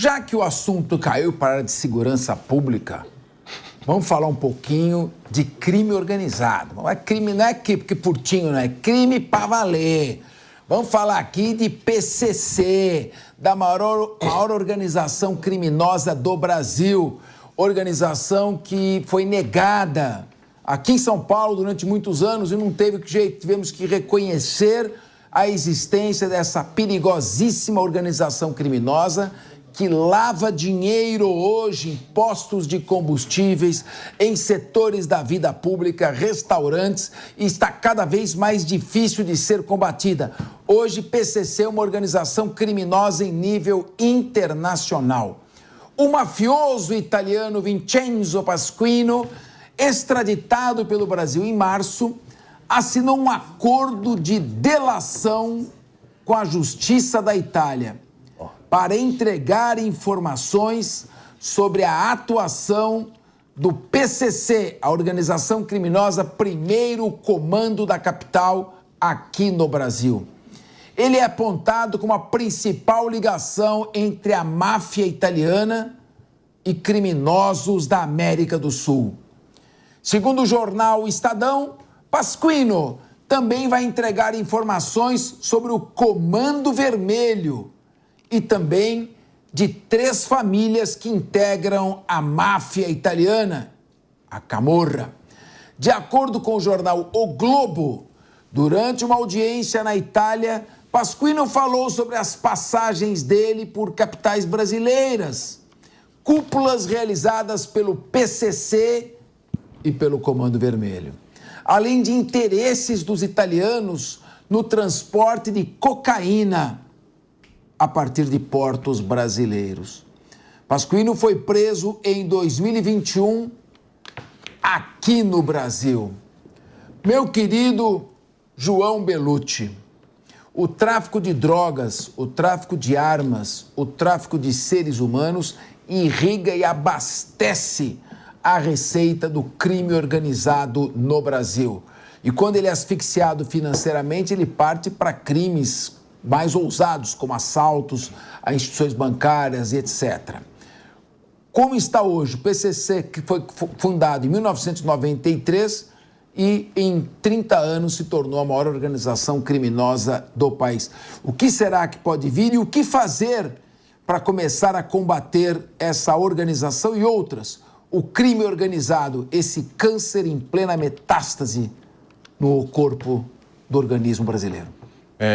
Já que o assunto caiu para a área de segurança pública, vamos falar um pouquinho de crime organizado. Não é crime, não é que putinho, não é crime para valer. Vamos falar aqui de PCC, da maior organização criminosa do Brasil. Organização que foi negada aqui em São Paulo durante muitos anos e não teve jeito. Tivemos que reconhecer a existência dessa perigosíssima organização criminosa que lava dinheiro hoje em postos de combustíveis, em setores da vida pública, restaurantes, e está cada vez mais difícil de ser combatida. Hoje, PCC é uma organização criminosa em nível internacional. O mafioso italiano Vincenzo Pasquino, extraditado pelo Brasil em março, assinou um acordo de delação com a Justiça da Itália para entregar informações sobre a atuação do PCC, a organização criminosa Primeiro Comando da Capital, aqui no Brasil. Ele é apontado como a principal ligação entre a máfia italiana e criminosos da América do Sul. Segundo o jornal Estadão, Pasquino também vai entregar informações sobre o Comando Vermelho e também de 3 famílias que integram a máfia italiana, a Camorra. De acordo com o jornal O Globo, durante uma audiência na Itália, Pasquino falou sobre as passagens dele por capitais brasileiras, cúpulas realizadas pelo PCC e pelo Comando Vermelho, além de interesses dos italianos no transporte de cocaína a partir de portos brasileiros. Pasquino foi preso em 2021 aqui no Brasil. Meu querido João Belucci, o tráfico de drogas, o tráfico de armas, o tráfico de seres humanos irriga e abastece a receita do crime organizado no Brasil. E quando ele é asfixiado financeiramente, ele parte para crimes mais ousados, como assaltos a instituições bancárias e etc. Como está hoje o PCC, que foi fundado em 1993 e em 30 anos se tornou a maior organização criminosa do país? O que será que pode vir e o que fazer para começar a combater essa organização e outras? O crime organizado, esse câncer em plena metástase no corpo do organismo brasileiro.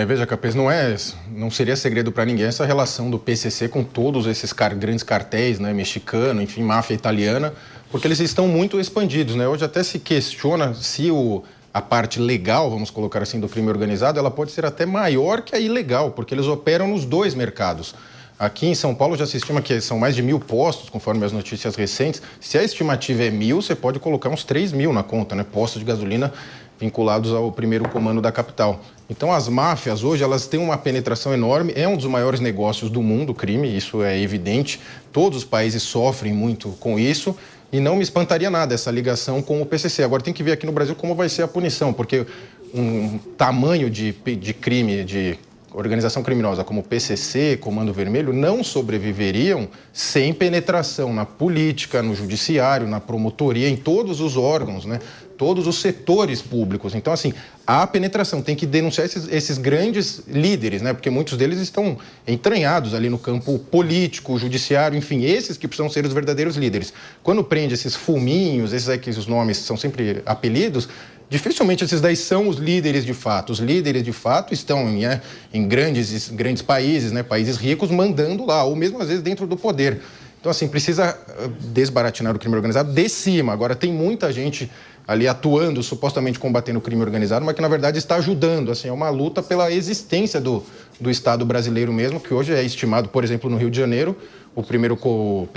Veja, Capês, não seria segredo para ninguém essa relação do PCC com todos esses grandes cartéis, né, mexicano, enfim, máfia italiana, porque eles estão muito expandidos, né? Hoje até se questiona se a parte legal, vamos colocar assim, do crime organizado, ela pode ser até maior que a ilegal, porque eles operam nos 2 mercados. Aqui em São Paulo já se estima que são mais de 1.000 postos, conforme as notícias recentes. Se a estimativa é 1.000, você pode colocar uns 3.000 na conta, né? Postos de gasolina vinculados ao Primeiro Comando da Capital. Então, as máfias hoje, elas têm uma penetração enorme, é um dos maiores negócios do mundo, o crime, isso é evidente. Todos os países sofrem muito com isso e não me espantaria nada essa ligação com o PCC. Agora, tem que ver aqui no Brasil como vai ser a punição, porque um tamanho de crime, de organização criminosa como PCC, Comando Vermelho, não sobreviveriam sem penetração na política, no judiciário, na promotoria, em todos os órgãos, né? Todos os setores públicos. Então, assim, há penetração, tem que denunciar esses grandes líderes, né? Porque muitos deles estão entranhados ali no campo político, judiciário, enfim, esses que precisam ser os verdadeiros líderes. Quando prende esses fuminhos, esses aí que os nomes são sempre apelidos, dificilmente esses daí são os líderes de fato. Os líderes de fato estão em grandes países, né? Países ricos, mandando lá, ou mesmo às vezes dentro do poder. Então, assim, precisa desbaratinar o crime organizado de cima. Agora, tem muita gente ali atuando, supostamente combatendo o crime organizado, mas que, na verdade, está ajudando. Assim, é uma luta pela existência do Estado brasileiro mesmo, que hoje é estimado, por exemplo, no Rio de Janeiro, o primeiro Comando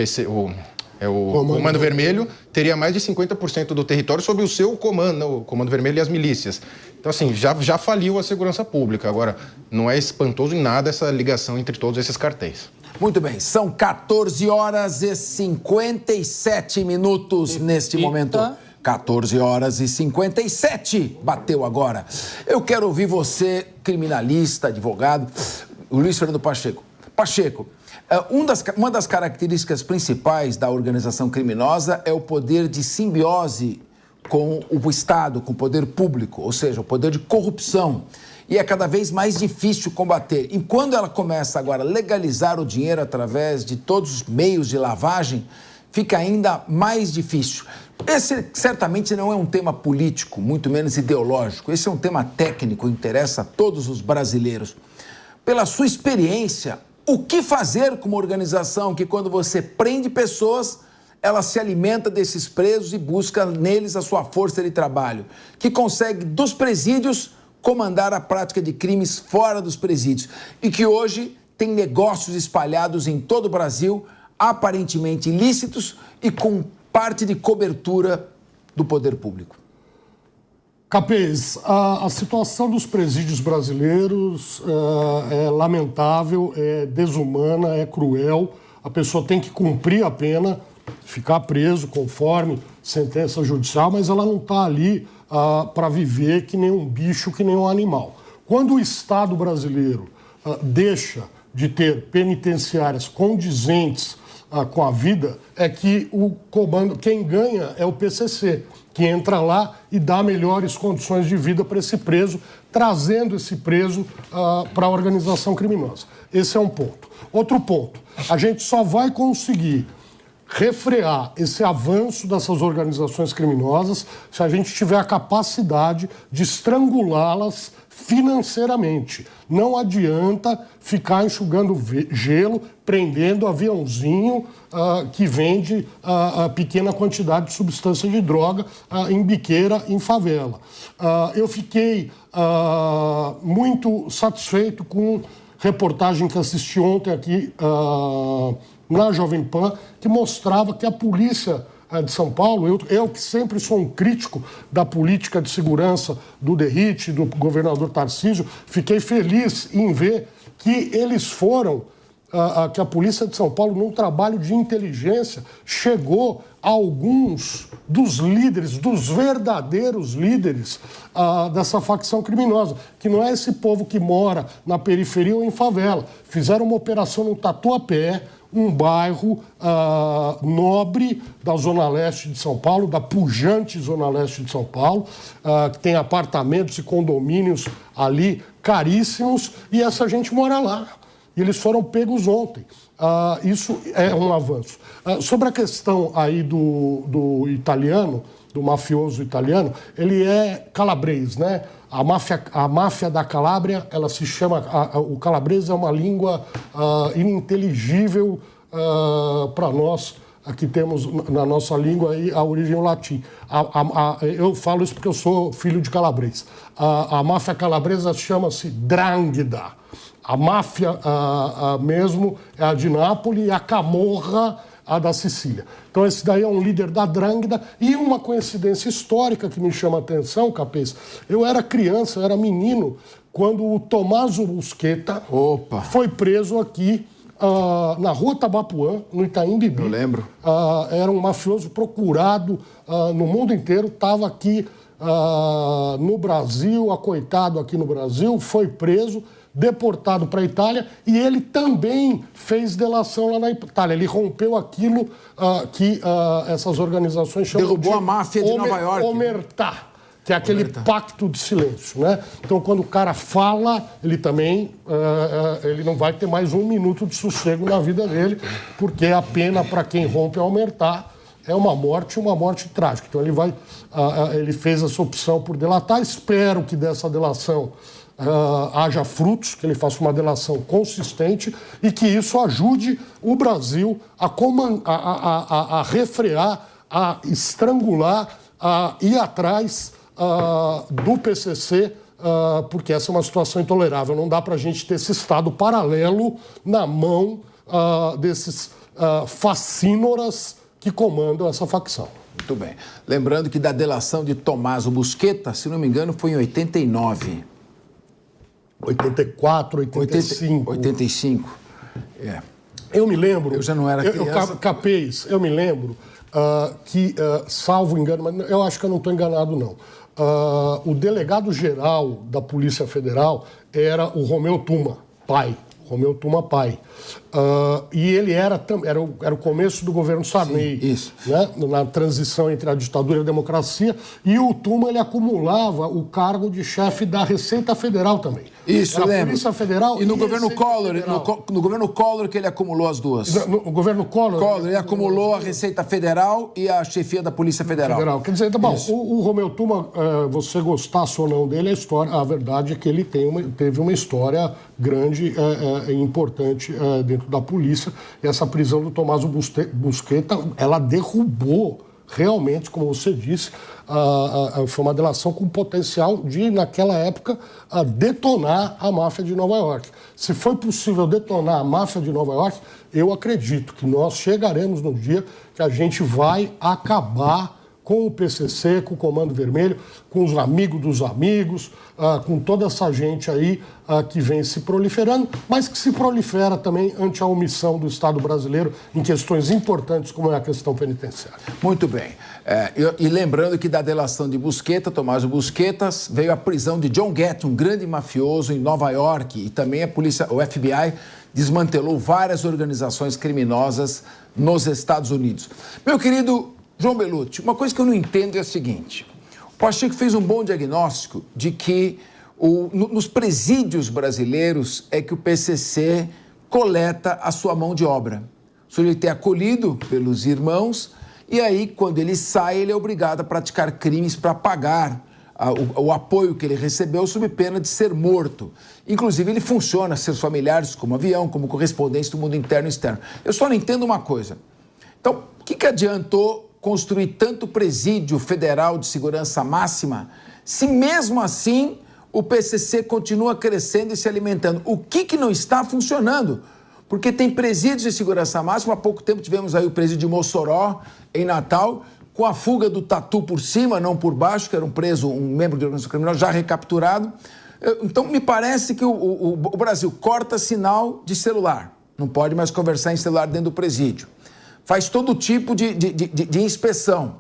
Vermelho teria mais de 50% do território sob o seu comando, o Comando Vermelho e as milícias. Então, assim, já faliu a segurança pública. Agora, não é espantoso em nada essa ligação entre todos esses cartéis. Muito bem, são 14 horas e 57 minutos neste momento. 14 horas e 57, bateu agora. Eu quero ouvir você, criminalista, advogado, o Luiz Fernando Pacheco. Pacheco, Uma das características principais da organização criminosa é o poder de simbiose com o Estado, com o poder público, ou seja, o poder de corrupção. E é cada vez mais difícil combater. E quando ela começa agora a legalizar o dinheiro através de todos os meios de lavagem, fica ainda mais difícil. Esse certamente não é um tema político, muito menos ideológico. Esse é um tema técnico, interessa a todos os brasileiros. Pela sua experiência, o que fazer com uma organização que, quando você prende pessoas, ela se alimenta desses presos e busca neles a sua força de trabalho, que consegue, dos presídios, comandar a prática de crimes fora dos presídios e que hoje tem negócios espalhados em todo o Brasil, aparentemente ilícitos e com parte de cobertura do poder público. Capês, a situação dos presídios brasileiros é lamentável, é desumana, é cruel. A pessoa tem que cumprir a pena, ficar preso conforme sentença judicial, mas ela não está ali para viver que nem um bicho, que nem um animal. Quando o Estado brasileiro deixa de ter penitenciárias condizentes com a vida, é que o comando, quem ganha é o PCC, que entra lá e dá melhores condições de vida para esse preso, trazendo esse preso para a organização criminosa. Esse é um ponto. Outro ponto, a gente só vai conseguir refrear esse avanço dessas organizações criminosas se a gente tiver a capacidade de estrangulá-las financeiramente. Não adianta ficar enxugando gelo, prendendo aviãozinho que vende pequena quantidade de substância de droga em biqueira, em favela. Eu fiquei muito satisfeito com reportagem que assisti ontem aqui na Jovem Pan, que mostrava que a polícia de São Paulo, eu que sempre sou um crítico da política de segurança do Derrite, do governador Tarcísio, fiquei feliz em ver que eles foram, que a polícia de São Paulo, num trabalho de inteligência, chegou a alguns dos líderes, dos verdadeiros líderes dessa facção criminosa, que não é esse povo que mora na periferia ou em favela. Fizeram uma operação no Tatuapé, um bairro nobre da Zona Leste de São Paulo, da pujante Zona Leste de São Paulo, que tem apartamentos e condomínios ali caríssimos, e essa gente mora lá. E eles foram pegos ontem. Isso é um avanço. Sobre a questão aí do italiano, do mafioso italiano, ele é calabrês, né? A máfia da Calábria, ela se chama... o calabrês é uma língua ininteligível para nós, que temos na nossa língua aí a origem latim. Eu falo isso porque eu sou filho de calabrês. A máfia calabresa chama-se 'Ndrangheta. A máfia mesmo é a de Nápoles e a Camorra a da Sicília. Então esse daí é um líder da 'Ndrangheta. E uma coincidência histórica que me chama a atenção, Capês, eu era criança, eu era menino, quando o Tommaso Busquetta foi preso aqui na Rua Tabapuã, no Itaim Bibi. Eu lembro. Era um mafioso procurado no mundo inteiro, estava aqui no Brasil, acoitado aqui no Brasil, foi preso, deportado para a Itália, e ele também fez delação lá na Itália. Ele rompeu aquilo que essas organizações chamam Derrubou a máfia de Nova York. Omertá, que é aquele pacto de silêncio, né? Então, quando o cara fala, ele também ele não vai ter mais um minuto de sossego na vida dele, porque a pena para quem rompe a omertá é uma morte trágica. Então, ele fez essa opção por delatar. Espero que dessa delação haja frutos, que ele faça uma delação consistente e que isso ajude o Brasil a refrear, a estrangular, a ir atrás do PCC, porque essa é uma situação intolerável. Não dá para a gente ter esse Estado paralelo na mão desses facínoras que comandam essa facção. Muito bem. Lembrando que da delação de Tommaso Busquetta, se não me engano, foi em 89. 84, 85. 85. É. Eu me lembro... Eu já não era criança. Capês, eu me lembro que, salvo engano, mas eu acho que eu não estou enganado, não. O delegado-geral da Polícia Federal era o Romeu Tuma, pai. Romeu Tuma, pai. E ele era o começo do governo Sarney. Sim, isso. Né? Na transição entre a ditadura e a democracia. E o Tuma, ele acumulava o cargo de chefe da Receita Federal também. Isso, eu lembro. Polícia Federal e no governo Collor, no governo Collor que ele acumulou as duas. No governo Collor, ele acumulou a Receita Federal e a chefia da Polícia Federal. Quer dizer, tá bom, o Romeu Tuma, você gostasse ou não dele, a verdade é que ele teve uma história grande e importante dentro da polícia. E essa prisão do Tommaso Busqueta, ela derrubou realmente, como você disse, foi uma delação com potencial de, naquela época, detonar a máfia de Nova York. Se foi possível detonar a máfia de Nova York, eu acredito que nós chegaremos no dia que a gente vai acabar com o PCC, com o Comando Vermelho, com os amigos dos amigos, com toda essa gente aí que vem se proliferando, mas que se prolifera também ante a omissão do Estado brasileiro em questões importantes como é a questão penitenciária. Muito bem. E lembrando que da delação de Busqueta, Tommaso Busqueta, veio a prisão de John Gotti, um grande mafioso em Nova York, e também o FBI desmantelou várias organizações criminosas nos Estados Unidos. Meu querido João Belutti, uma coisa que eu não entendo é a seguinte: o Pacheco fez um bom diagnóstico de que nos presídios brasileiros é que o PCC coleta a sua mão de obra. O sujeito é acolhido pelos irmãos e aí, quando ele sai, ele é obrigado a praticar crimes para pagar o apoio que ele recebeu sob pena de ser morto. Inclusive, ele funciona, seus familiares, como avião, como correspondente do mundo interno e externo. Eu só não entendo uma coisa. Então, o que adiantou construir tanto presídio federal de segurança máxima, se mesmo assim o PCC continua crescendo e se alimentando? O que não está funcionando? Porque tem presídios de segurança máxima. Há pouco tempo tivemos aí o presídio de Mossoró, em Natal, com a fuga do Tatu por cima, não por baixo, que era um membro de organização criminosa já recapturado. Então, me parece que o Brasil corta sinal de celular. Não pode mais conversar em celular dentro do presídio. Faz todo tipo de inspeção,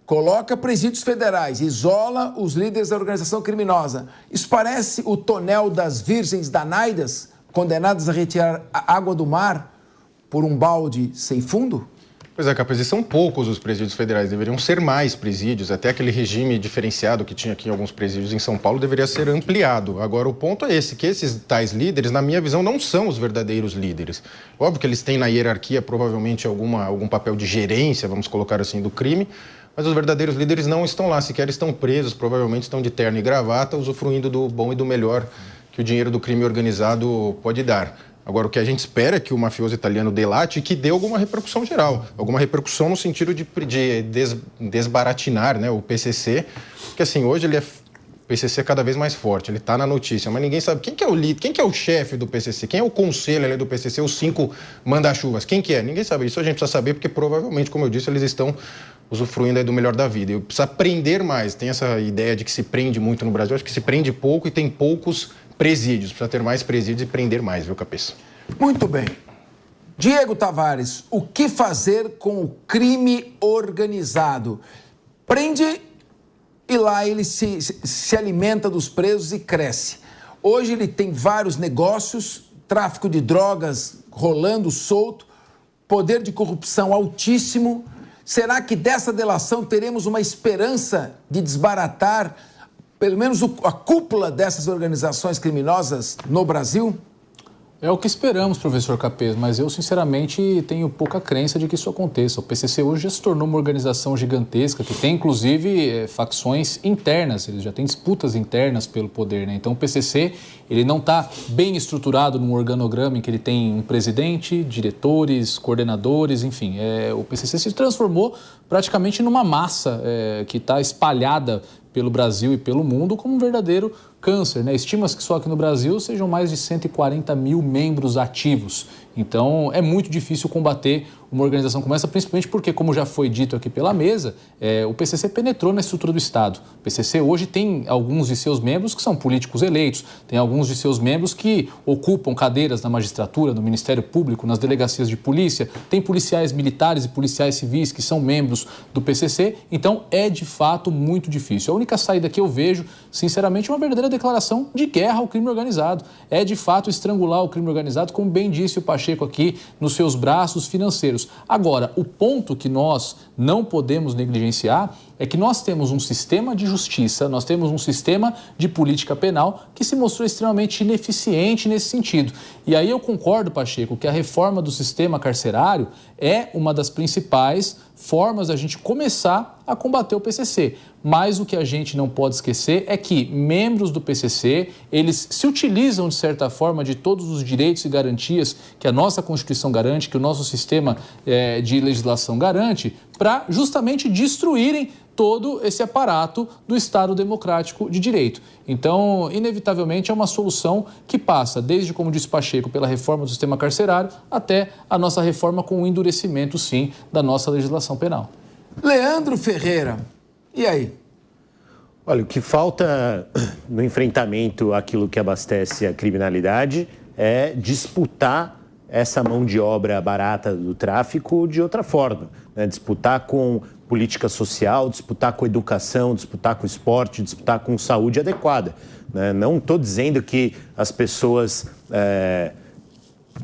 coloca presídios federais, isola os líderes da organização criminosa. Isso parece o tonel das virgens danaidas, condenadas a retirar a água do mar por um balde sem fundo? Pois é, Capês, e são poucos os presídios federais, deveriam ser mais presídios, até aquele regime diferenciado que tinha aqui em alguns presídios em São Paulo deveria ser ampliado. Agora, o ponto é esse, que esses tais líderes, na minha visão, não são os verdadeiros líderes. Óbvio que eles têm na hierarquia provavelmente algum papel de gerência, vamos colocar assim, do crime, mas os verdadeiros líderes não estão lá, sequer estão presos, provavelmente estão de terno e gravata, usufruindo do bom e do melhor que o dinheiro do crime organizado pode dar. Agora, o que a gente espera é que o mafioso italiano delate e que dê alguma repercussão geral. Alguma repercussão no sentido de desbaratinar, né, o PCC. Porque, assim, hoje o PCC é cada vez mais forte, ele está na notícia, mas ninguém sabe quem que é o líder, quem que é o chefe do PCC, quem é o conselho ali do PCC, os 5 manda-chuvas, quem que é? Ninguém sabe. Isso a gente precisa saber porque, provavelmente, como eu disse, eles estão usufruindo aí do melhor da vida. E precisa prender mais. Tem essa ideia de que se prende muito no Brasil. Acho que se prende pouco e tem poucos presídios. Precisa ter mais presídios e prender mais, viu, Cabeça? Muito bem. Diego Tavares, o que fazer com o crime organizado? Prende e lá ele se alimenta dos presos e cresce. Hoje ele tem vários negócios, tráfico de drogas rolando solto, poder de corrupção altíssimo. Será que dessa delação teremos uma esperança de desbaratar pelo menos a cúpula dessas organizações criminosas no Brasil? É o que esperamos, professor Capês, mas eu, sinceramente, tenho pouca crença de que isso aconteça. O PCC hoje já se tornou uma organização gigantesca, que tem, inclusive, facções internas, ele já tem disputas internas pelo poder, né? Então, o PCC, ele não está bem estruturado num organograma em que ele tem um presidente, diretores, coordenadores, enfim. O PCC se transformou praticamente numa massa que está espalhada pelo Brasil e pelo mundo como um verdadeiro câncer, né? Estima-se que só aqui no Brasil sejam mais de 140 mil membros ativos. Então, é muito difícil combater uma organização como essa, principalmente porque, como já foi dito aqui pela mesa, o PCC penetrou na estrutura do Estado. O PCC hoje tem alguns de seus membros que são políticos eleitos, tem alguns de seus membros que ocupam cadeiras na magistratura, no Ministério Público, nas delegacias de polícia, tem policiais militares e policiais civis que são membros do PCC, então é de fato muito difícil. A única saída que eu vejo, sinceramente, é uma verdadeira declaração de guerra ao crime organizado. É de fato estrangular o crime organizado, como bem disse o Pacheco Pacheco aqui nos seus braços financeiros. Agora, o ponto que nós não podemos negligenciar é que nós temos um sistema de justiça, nós temos um sistema de política penal que se mostrou extremamente ineficiente nesse sentido. E aí eu concordo, Pacheco, que a reforma do sistema carcerário é uma das principais formas da gente começar a combater o PCC. Mas o que a gente não pode esquecer é que membros do PCC, eles se utilizam, de certa forma, de todos os direitos e garantias que a nossa Constituição garante, que o nosso sistema de legislação garante, para justamente destruírem todo esse aparato do Estado democrático de direito. Então, inevitavelmente, é uma solução que passa, desde, como disse Pacheco, pela reforma do sistema carcerário, até a nossa reforma com o endurecimento, sim, da nossa legislação penal. Leandro Ferreira, e aí? Olha, o que falta no enfrentamento àquilo que abastece a criminalidade é disputar essa mão de obra barata do tráfico de outra forma, né? Disputar com política social, disputar com educação, disputar com esporte, disputar com saúde adequada, né? Não estou dizendo que as pessoas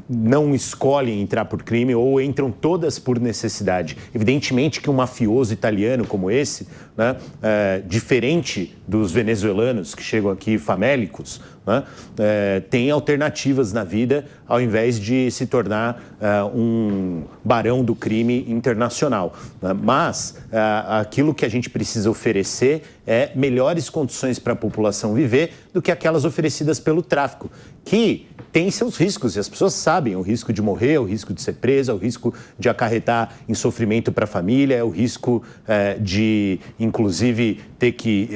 não escolhem entrar por crime ou entram todas por necessidade. Evidentemente que um mafioso italiano como esse, né, diferente dos venezuelanos que chegam aqui famélicos, né, tem alternativas na vida ao invés de se tornar um barão do crime internacional, né? Mas aquilo que a gente precisa oferecer é melhores condições para a população viver do que aquelas oferecidas pelo tráfico, que tem seus riscos, e as pessoas sabem, o risco de morrer, o risco de ser presa, o risco de acarretar em sofrimento para a família, o risco de, inclusive, ter que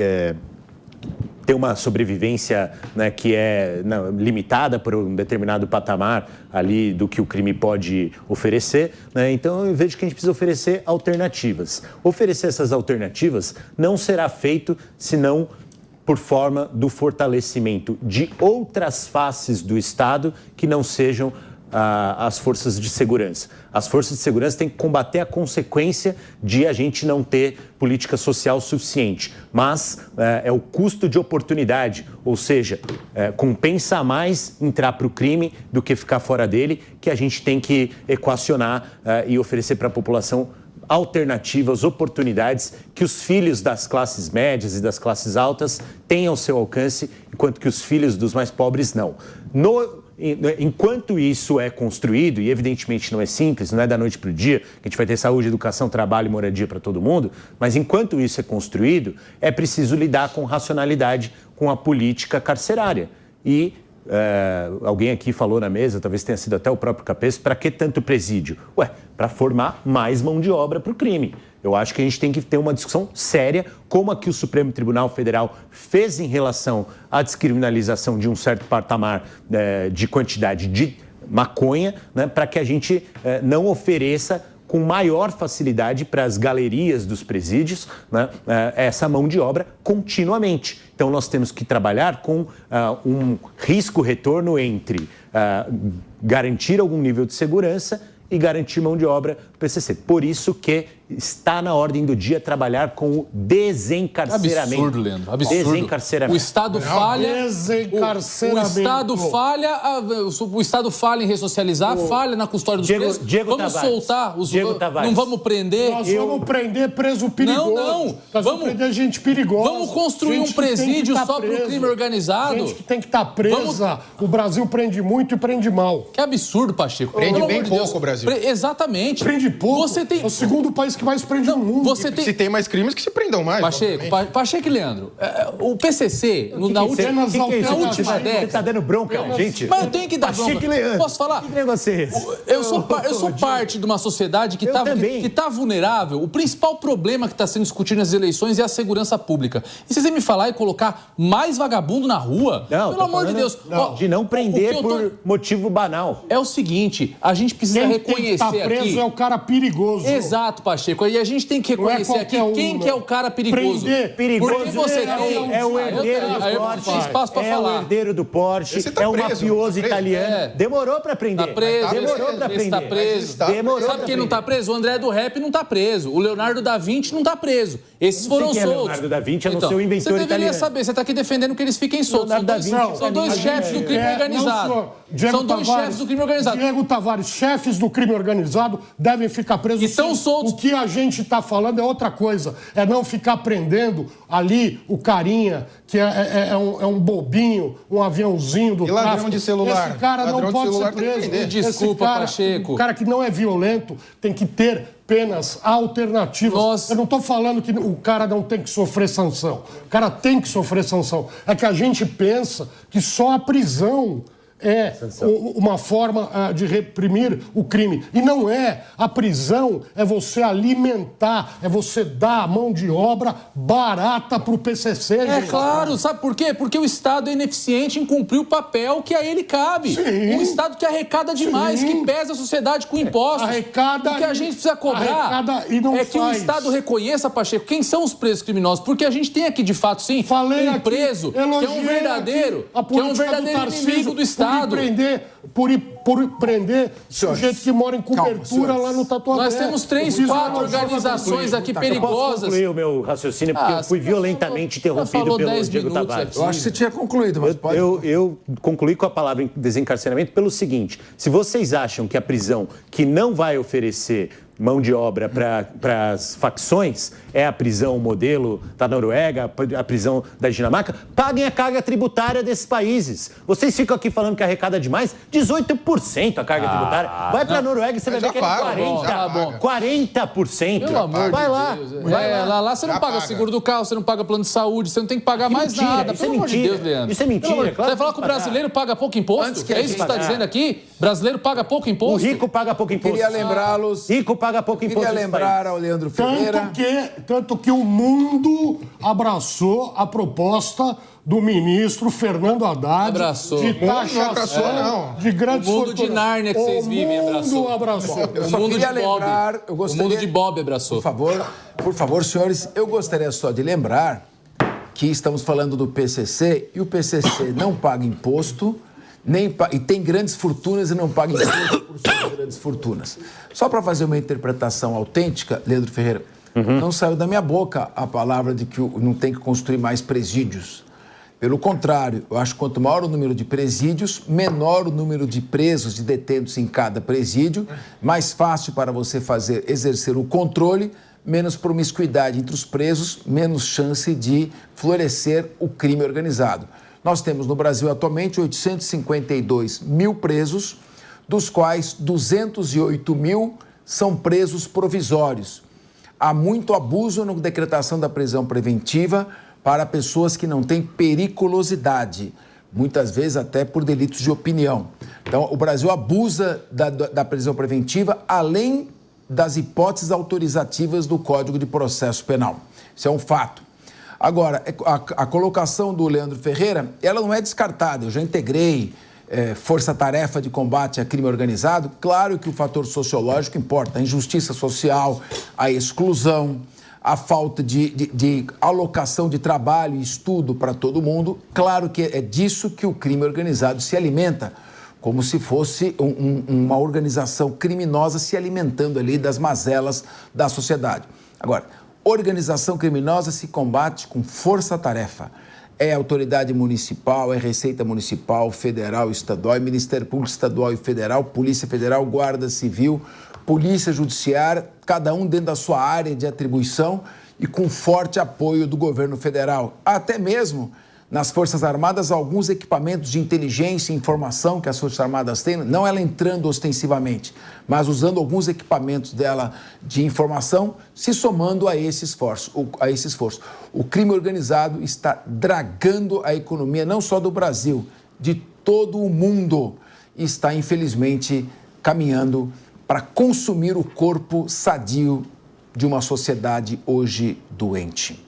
ter uma sobrevivência, né, que é limitada por um determinado patamar ali do que o crime pode oferecer, né? Então eu vejo que a gente precisa oferecer alternativas. Oferecer essas alternativas não será feito senão por forma do fortalecimento de outras faces do Estado que não sejam as forças de segurança. As forças de segurança têm que combater a consequência de a gente não ter política social suficiente, mas é o custo de oportunidade, ou seja, compensa mais entrar para o crime do que ficar fora dele, que a gente tem que equacionar e oferecer para a população alternativas, oportunidades que os filhos das classes médias e das classes altas têm ao seu alcance, enquanto que os filhos dos mais pobres não. Enquanto isso é construído, e evidentemente não é simples, não é da noite para o dia, que a gente vai ter saúde, educação, trabalho e moradia para todo mundo, mas enquanto isso é construído, é preciso lidar com racionalidade com a política carcerária. E alguém aqui falou na mesa, talvez tenha sido até o próprio Capês, para que tanto presídio? Para formar mais mão de obra para o crime. Eu acho que a gente tem que ter uma discussão séria, como a que o Supremo Tribunal Federal fez em relação à descriminalização de um certo patamar de quantidade de maconha, né, para que a gente não ofereça com maior facilidade para as galerias dos presídios, né, essa mão de obra continuamente. Então, nós temos que trabalhar com um risco-retorno entre garantir algum nível de segurança e garantir mão de obra do PCC. Por isso que está na ordem do dia trabalhar com o desencarceramento. Absurdo, Leandro. Absurdo. Desencarceramento. O Estado falha. Desencarceramento. O Estado falha em ressocializar, falha na custódia dos presos. Vamos Tavares. Soltar os Diego Tavares. Não vamos prender. Nós vamos prender preso perigoso. Não. Nós vamos prender gente perigosa. Vamos construir um presídio só para o crime organizado. Gente que tem que estar presa. O Brasil prende muito e prende mal. Que absurdo, Pacheco. Prende Pelo bem amor de pouco Deus. o Brasil. Exatamente. Prende pouco. Você tem... É o segundo país que mais prende no mundo. Se tem mais crimes, que se prendam mais. Pacheco e Leandro, o PCC, na última Você década... está dando bronca, gente? Mas eu tenho que dar bronca. Leandro. Posso falar? Que negócio é esse? Eu sou parte de uma sociedade que está vulnerável. O principal problema que está sendo discutido nas eleições é a segurança pública. E se você me falar e colocar mais vagabundo na rua, pelo amor de Deus... De não prender por motivo banal. É o seguinte, a gente precisa reconhecer Quem está preso aqui... é o cara perigoso. Exato, Pacheco. E a gente tem que reconhecer aqui quem que é o cara perigoso. Perigoso Porque você é o herdeiro do Porsche. É o herdeiro do Porsche. É o mafioso italiano. Demorou para prender. Tá preso. Demorou para prender. Tá preso. Sabe quem não tá preso? O André do Rap não tá preso. O Leonardo da Vinci não tá preso. Esses foram soltos. Leonardo da Vinci é o seu inventor italiano. Você deveria saber. Você tá aqui defendendo que eles fiquem soltos. São dois chefes do crime organizado. São dois chefes do crime organizado. Diego Tavares, chefes do crime organizado devem ficar presos. E estão soltos. O que a gente está falando é outra coisa. É não ficar prendendo ali o carinha, que é um bobinho, um aviãozinho do E ladrão tráfico. de celular. Esse cara Ladrão não de pode celular ser tem que preso. prender. Desculpa, Pacheco. O cara que não é violento tem que ter penas alternativas. Eu não estou falando que o cara não tem que sofrer sanção. O cara tem que sofrer sanção. É que a gente pensa que só a prisão é uma forma de reprimir o crime. E não é. A prisão é você alimentar, é você dar mão de obra barata para o PCC. É gente. claro, sabe por quê? Porque o Estado é ineficiente em cumprir o papel que a ele cabe. Sim. Um Estado que arrecada demais, Sim. que pesa a sociedade com impostos. Arrecada o que a gente precisa cobrar arrecada e não é que o faz. Estado reconheça, Pacheco, quem são os presos criminosos. Porque a gente tem aqui, de fato, sim, Falei um aqui, preso que é um elogiei verdadeiro, aqui a que é um política verdadeiro Tarcísio inimigo do Estado. Por prender sujeito que mora em cobertura senhores. lá no Tatuapé. Nós temos 3, 4 organizações aqui Eu posso perigosas. concluir o meu raciocínio, porque eu fui violentamente interrompido falou pelo 10 Diego minutos Tavares. aqui. Eu acho que você tinha concluído, mas pode... Eu concluí com a palavra desencarceramento pelo seguinte: se vocês acham que a prisão que não vai oferecer mão de obra para as facções é a prisão modelo da Noruega, a prisão da Dinamarca, paguem a carga tributária desses países. Vocês ficam aqui falando que arrecada demais, 18% a carga tributária. Vai para a Noruega e você vai ver que é 40%. Pelo amor vai de lá. Deus. Vai lá. Lá você não Já paga paga. seguro do carro, você não paga plano de saúde, você não tem que pagar mais Mentira, nada. isso é Pelo amor de mentira. Deus, Leandro. Isso é mentira, Pelo amor- claro Você vai falar que que o pagar. brasileiro paga pouco imposto? Antes que É a isso que você gente está pagar. dizendo aqui? Brasileiro paga pouco O imposto? rico paga pouco imposto. Queria lembrá-los... Rico paga pouco imposto. Queria nesse lembrar país. ao Leandro Ferreira... Tanto que o mundo abraçou a proposta do ministro Fernando Haddad Abraçou. de O mundo não taxação abraçou, não. de grandes O mundo de fortunas. Nárnia que vocês vivem O abraçou. mundo abraçou. Eu O só mundo queria de Bob. lembrar... Eu O gostaria... mundo de Bob abraçou. Por favor, senhores, eu gostaria só de lembrar que estamos falando do PCC e o PCC não paga imposto e tem grandes fortunas e não paga imposto por suas grandes fortunas. Só para fazer uma interpretação autêntica, Leandro Ferreira, não saiu da minha boca a palavra de que não tem que construir mais presídios. Pelo contrário, eu acho que quanto maior o número de presídios, menor o número de presos, de detentos em cada presídio, mais fácil para você exercer o controle, menos promiscuidade entre os presos, menos chance de florescer o crime organizado. Nós temos no Brasil atualmente 852 mil presos, dos quais 208 mil são presos provisórios. Há muito abuso na decretação da prisão preventiva para pessoas que não têm periculosidade, muitas vezes até por delitos de opinião. Então, o Brasil abusa da prisão preventiva além das hipóteses autorizativas do Código de Processo Penal. Isso é um fato. Agora, a colocação do Leandro Ferreira, ela não é descartada. Eu já integrei força-tarefa de combate a crime organizado. Claro que o fator sociológico importa, a injustiça social, a exclusão, a falta de alocação de trabalho e estudo para todo mundo. Claro que é disso que o crime organizado se alimenta, como se fosse uma organização criminosa se alimentando ali das mazelas da sociedade. Agora, organização criminosa se combate com força-tarefa. É autoridade municipal, é Receita Municipal, Federal, Estadual, é Ministério Público Estadual e Federal, Polícia Federal, Guarda Civil, Polícia Judiciária, cada um dentro da sua área de atribuição e com forte apoio do governo federal. Até mesmo nas Forças Armadas, alguns equipamentos de inteligência e informação que as Forças Armadas têm, não ela entrando ostensivamente, mas usando alguns equipamentos dela de informação, se somando a esse esforço. O crime organizado está dragando a economia, não só do Brasil, de todo o mundo, e está, infelizmente, caminhando para consumir o corpo sadio de uma sociedade hoje doente.